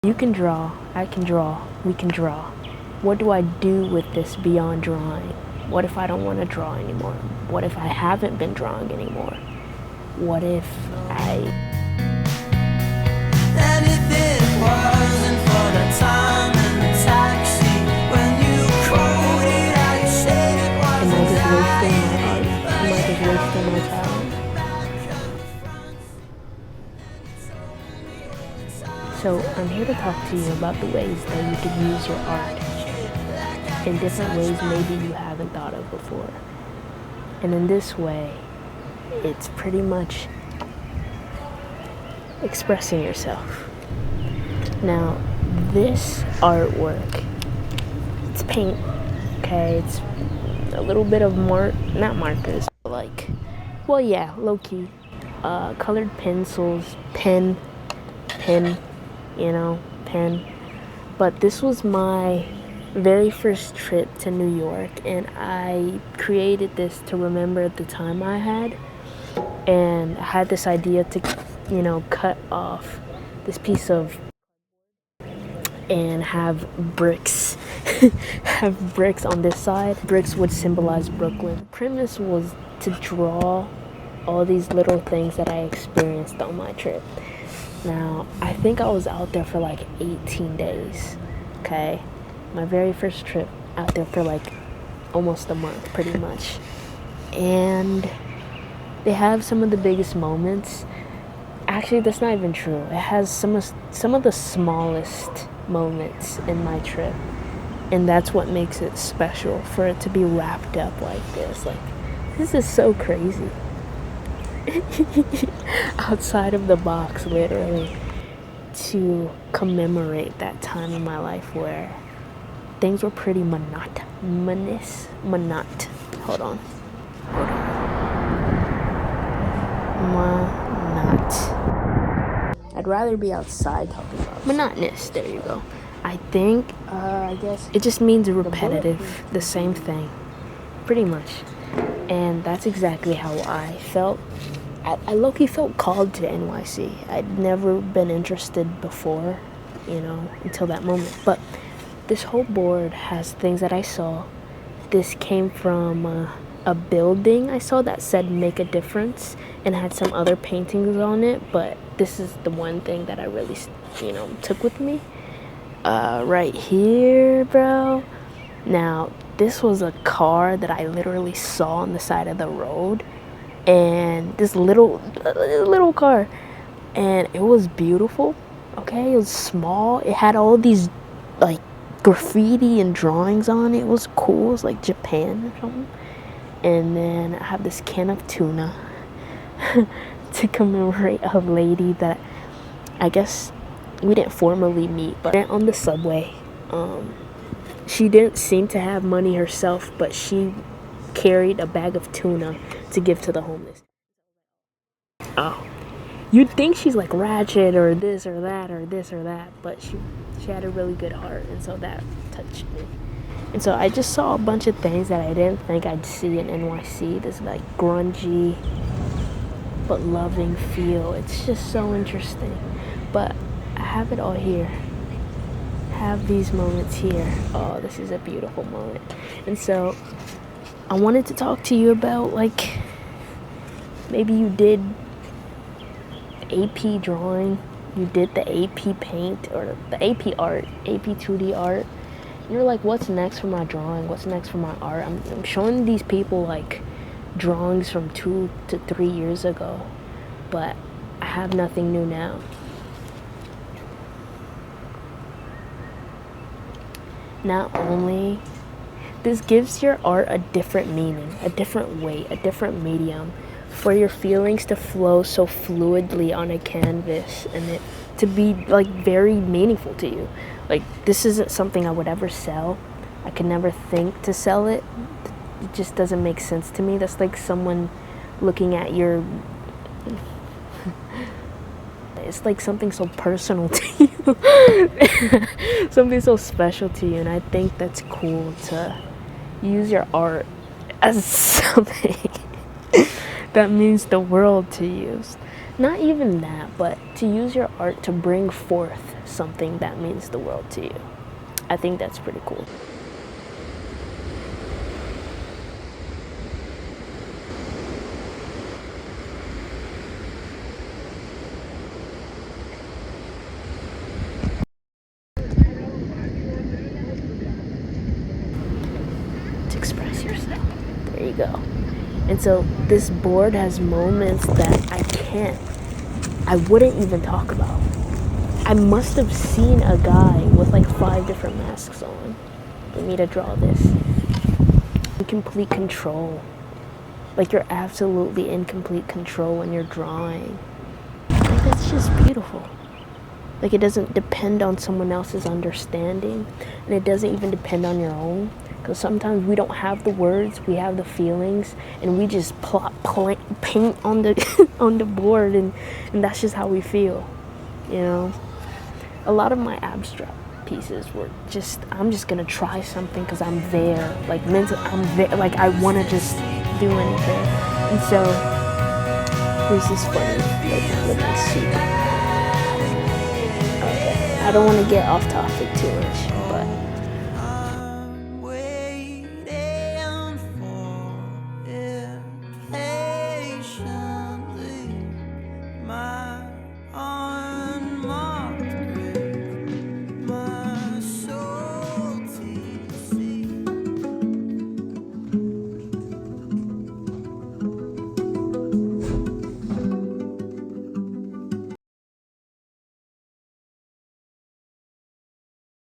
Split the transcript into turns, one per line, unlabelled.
You can draw, I can draw, we can draw. What do I do with this beyond drawing? What if I don't want to draw anymore? What if I haven't been drawing anymore? What if I...
And if it wasn't for the time and the taxi, when you quoted how you said it was
Am I just wasting my art? Am I just wasting my talent? So I'm here to talk to you about the ways that you can use your art in different ways maybe you haven't thought of before. And in this way, it's pretty much expressing yourself. Now, this artwork, it's paint, okay? It's a little bit of not markers, but like, well, yeah, low-key. Colored pencils, pen, you know, pen. But this was my very first trip to New York, and I created this to remember the time I had. And I had this idea to, you know, cut off this piece of and have bricks have bricks on this side. Bricks would symbolize Brooklyn. The premise was to draw all these little things that I experienced on my trip. Now, I think I was out there for like 18 days, okay? My very first trip, out there for like almost a month, pretty much. And they have some of the biggest moments. Actually, that's not even true. It has some of the smallest moments in my trip. And that's what makes it special, for it to be wrapped up like this. Like, this is so crazy. Outside of the box, literally, to commemorate that time in my life where things were pretty monotonous. Hold on. I'd rather be outside talking about monotonous. There you go. I think, I guess it just means repetitive, the same thing, pretty much. And that's exactly how I felt. I low-key felt called to NYC. I'd never been interested before, you know, until that moment. But this whole board has things that I saw. This came from a building I saw that said "Make a Difference" and had some other paintings on it. But this is the one thing that I really, you know, took with me. Right here, bro. Now, this was a car that I literally saw on the side of the road. And this little car, and it was beautiful. Okay, it was small. It had all these like graffiti and drawings on it. It was cool. It was like Japan or something. And then I have this can of tuna to commemorate a lady that I guess we didn't formally meet, but on the subway. She didn't seem to have money herself, but she carried a bag of tuna to give to the homeless. Oh, you'd think she's like ratchet or this or that or this or that, but she had a really good heart, and so that touched me. And so I just saw a bunch of things that I didn't think I'd see in NYC. This like grungy but loving feel. It's just so interesting. But I have it all here. Have these moments here. Oh, this is a beautiful moment. And so I wanted to talk to you about, like, maybe you did AP drawing, you did the AP paint, or the AP art, AP 2D art. And you're like, what's next for my drawing? What's next for my art? I'm showing these people, like, drawings from 2 to 3 years ago, but I have nothing new now. Not only this gives your art a different meaning, a different weight, a different medium, for your feelings to flow so fluidly on a canvas and it to be like very meaningful to you. Like, this isn't something I would ever sell. I could never think to sell it. It just doesn't make sense to me. That's like someone looking at your... It's like something so personal to you. Something so special to you. And I think that's cool to use your art as something that means the world to you. Not even that, but to use your art to bring forth something that means the world to you. I think that's pretty cool. To express yourself. There you go. And so this board has moments that I wouldn't even talk about. I must have seen a guy with like 5 different masks on for me to draw this. In complete control. Like you're absolutely in complete control when you're drawing. Like that's just beautiful. Like it doesn't depend on someone else's understanding, and it doesn't even depend on your own. Because sometimes we don't have the words, we have the feelings, and we just paint on the on the board, and that's just how we feel, you know. A lot of my abstract pieces were just, I'm just gonna try something because I'm there, like mentally, I'm there, like I want to just do anything. And so there's this funny, like, let me see. Okay, I don't want to get off topic too much, but